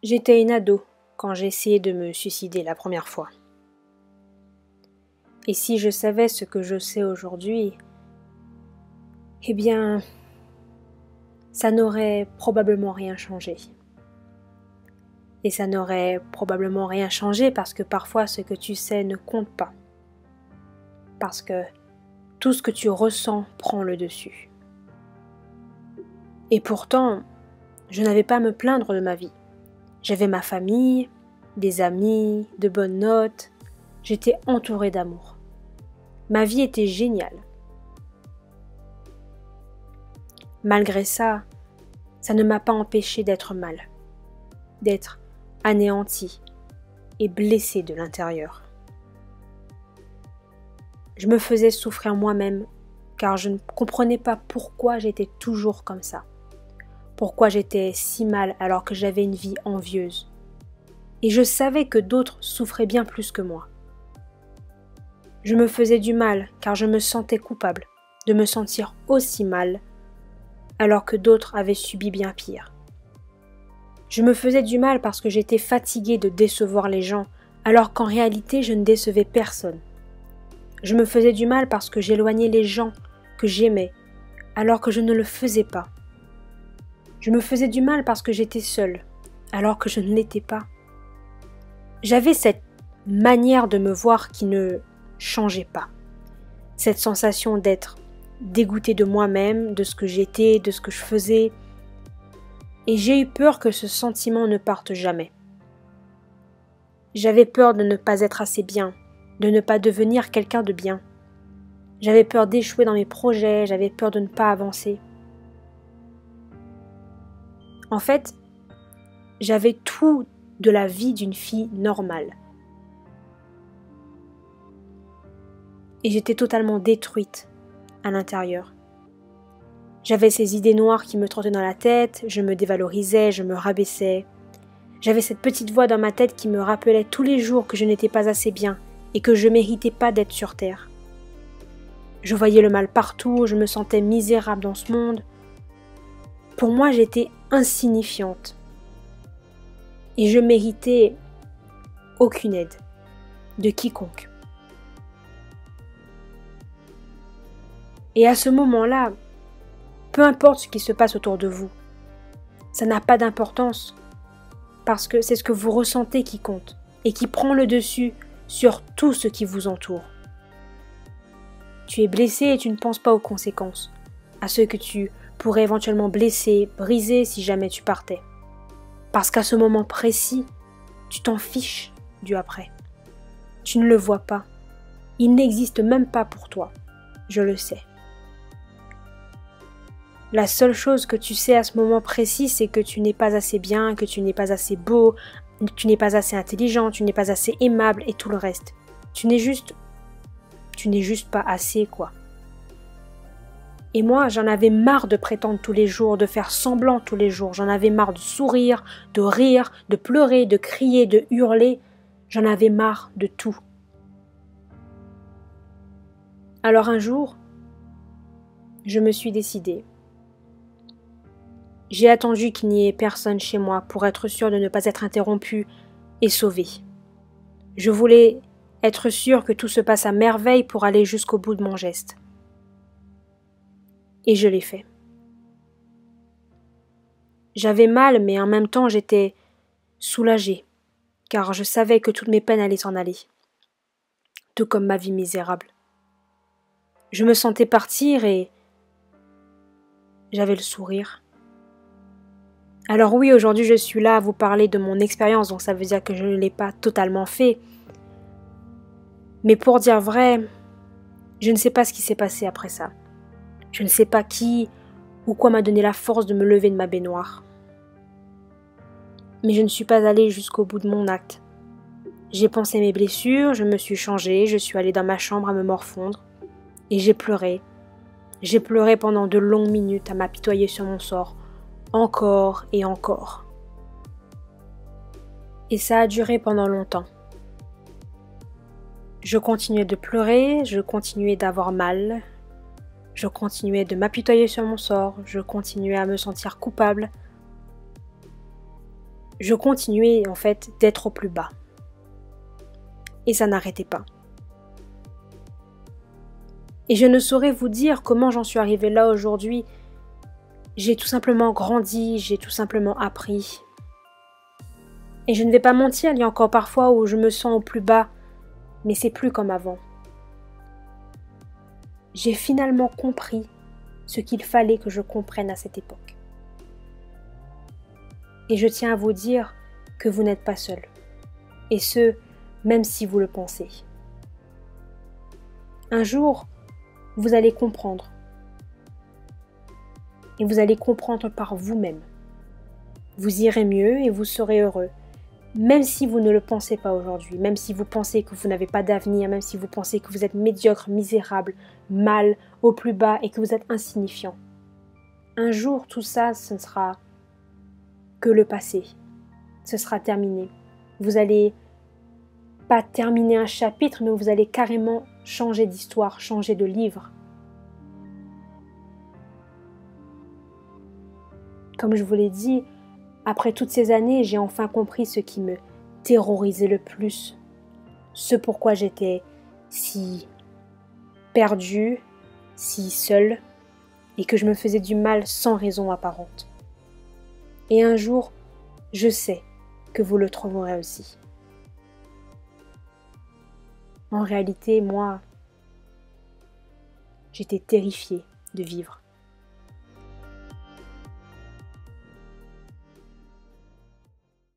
J'étais une ado quand j'ai essayé de me suicider la première fois. Et si je savais ce que je sais aujourd'hui, eh bien, ça n'aurait probablement rien changé. Et ça n'aurait probablement rien changé parce que parfois ce que tu sais ne compte pas. Parce que tout ce que tu ressens prend le dessus. Et pourtant, je n'avais pas à me plaindre de ma vie. J'avais ma famille, des amis, de bonnes notes. J'étais entourée d'amour. Ma vie était géniale. Malgré ça, ça ne m'a pas empêché d'être mal, d'être anéantie et blessée de l'intérieur. Je me faisais souffrir moi-même car je ne comprenais pas pourquoi j'étais toujours comme ça. Pourquoi j'étais si mal alors que j'avais une vie envieuse. Et je savais que d'autres souffraient bien plus que moi. Je me faisais du mal car je me sentais coupable de me sentir aussi mal alors que d'autres avaient subi bien pire. Je me faisais du mal parce que j'étais fatiguée de décevoir les gens alors qu'en réalité je ne décevais personne. Je me faisais du mal parce que j'éloignais les gens que j'aimais alors que je ne le faisais pas. Je me faisais du mal parce que j'étais seule alors que je ne l'étais pas. J'avais cette manière de me voir qui ne changeait pas. Cette sensation d'être dégoûtée de moi-même, de ce que j'étais, de ce que je faisais. Et j'ai eu peur que ce sentiment ne parte jamais. J'avais peur de ne pas être assez bien, de ne pas devenir quelqu'un de bien. J'avais peur d'échouer dans mes projets, j'avais peur de ne pas avancer. En fait, j'avais tout de la vie d'une fille normale. Et j'étais totalement détruite à l'intérieur. J'avais ces idées noires qui me trottaient dans la tête, je me dévalorisais, je me rabaissais. J'avais cette petite voix dans ma tête qui me rappelait tous les jours que je n'étais pas assez bien et que je méritais pas d'être sur terre. Je voyais le mal partout, je me sentais misérable dans ce monde. Pour moi, j'étais insignifiante. Et je méritais aucune aide de quiconque. Et à ce moment-là, peu importe ce qui se passe autour de vous, ça n'a pas d'importance parce que c'est ce que vous ressentez qui compte et qui prend le dessus sur tout ce qui vous entoure. Tu es blessé et tu ne penses pas aux conséquences, à ceux que tu pourrais éventuellement blesser, briser si jamais tu partais. Parce qu'à ce moment précis, tu t'en fiches du après. Tu ne le vois pas. Il n'existe même pas pour toi. Je le sais. La seule chose que tu sais à ce moment précis, c'est que tu n'es pas assez bien, que tu n'es pas assez beau, tu n'es pas assez intelligent, tu n'es pas assez aimable et tout le reste. Tu n'es juste pas assez, quoi. Et moi, j'en avais marre de prétendre tous les jours, de faire semblant tous les jours. J'en avais marre de sourire, de rire, de pleurer, de crier, de hurler. J'en avais marre de tout. Alors un jour, je me suis décidée. J'ai attendu qu'il n'y ait personne chez moi pour être sûre de ne pas être interrompue et sauvée. Je voulais être sûre que tout se passe à merveille pour aller jusqu'au bout de mon geste. Et je l'ai fait. J'avais mal, mais en même temps j'étais soulagée, car je savais que toutes mes peines allaient s'en aller, tout comme ma vie misérable. Je me sentais partir et j'avais le sourire. Alors oui, aujourd'hui je suis là à vous parler de mon expérience, donc ça veut dire que je ne l'ai pas totalement fait. Mais pour dire vrai, je ne sais pas ce qui s'est passé après ça. Je ne sais pas qui ou quoi m'a donné la force de me lever de ma baignoire. Mais je ne suis pas allée jusqu'au bout de mon acte. J'ai pensé mes blessures, je me suis changée, je suis allée dans ma chambre à me morfondre et j'ai pleuré. J'ai pleuré pendant de longues minutes à m'apitoyer sur mon sort, encore et encore. Et ça a duré pendant longtemps. Je continuais de pleurer, je continuais d'avoir mal, je continuais de m'apitoyer sur mon sort, je continuais à me sentir coupable. je continuais en fait d'être au plus bas. Et ça n'arrêtait pas. Et je ne saurais vous dire comment j'en suis arrivée là aujourd'hui. J'ai tout simplement grandi, j'ai tout simplement appris. Et je ne vais pas mentir, il y a encore parfois où je me sens au plus bas, mais c'est plus comme avant. J'ai finalement compris ce qu'il fallait que je comprenne à cette époque. Et je tiens à vous dire que vous n'êtes pas seul. Et ce, même si vous le pensez. Un jour, vous allez comprendre. Et vous allez comprendre par vous-même. Vous irez mieux et vous serez heureux. Même si vous ne le pensez pas aujourd'hui, même si vous pensez que vous n'avez pas d'avenir, même si vous pensez que vous êtes médiocre, misérable, mal, au plus bas et que vous êtes insignifiant. Un jour, tout ça, ce ne sera que le passé. Ce sera terminé. Vous allez pas terminer un chapitre, mais vous allez carrément changer d'histoire, changer de livre. Comme je vous l'ai dit, après toutes ces années, j'ai enfin compris ce qui me terrorisait le plus, ce pourquoi j'étais si perdue, si seule, et que je me faisais du mal sans raison apparente. Et un jour, je sais que vous le trouverez aussi. En réalité, moi, j'étais terrifiée de vivre.